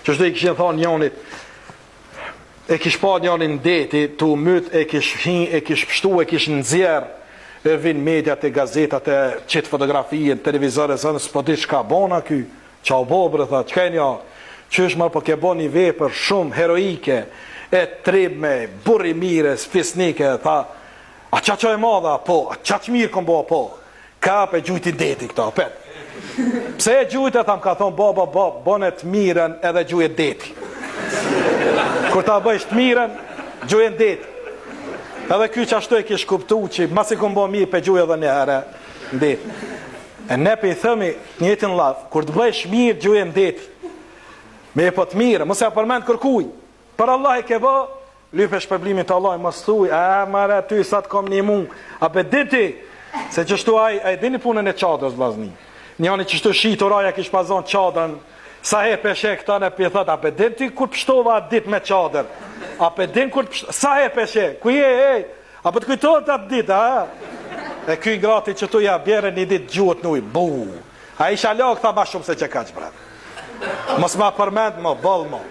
Që shdo i kishin thonë njonit, e kish pa njonin deti, tu myt, e kish hin, e kish pështu, e kish nxjerr, e vin mediat e gazetat e qit fotografien, televizore, zënë, s'po di çka bona ky, çau bobre, tha, çka nja, qysh ma po ke bo një vepër shumë heroike, e tribme, burri mire, fisnike, tha, a qa e madha, po, a qa që mirë kom bo, po, ka pe gjujti deti këta, pet. Pse e gjujt e tham, ka thonë, baba, bonet miren edhe gjujt deti. Kur ta bëjsh të miren, gjujt deti. Edhe ky që ashtu e kish kuptu që mas i kom bo mirë pe gjujt edhe një herë, deti. E ne pe i thëmi njëtin laf, kur të bëjsh mirë, gjujt deti. Me e po të mirë, mos e përmend kërkuj. Për Allah i ke bë, lype shpërblimin të Allah, mos thuj, mare ty sa të kom një mund. A pe diti, se qështu a i dini punën e qadrës, vlazni. Njani qështu shitur aja kish pazon qadrën, sa her peshe këta në pithët, a pe diti kur pështova dit me qadrë. A pe din kur pështova, sa her peshe, ku je, a pe të kujtojt atë dit, a? E kuj grati që tu ja bjerë një dit gjuhët nuj, bu. A isha lak, tha ma shumë se që ka që bret. Mos ma përmend, mo, bol, mo.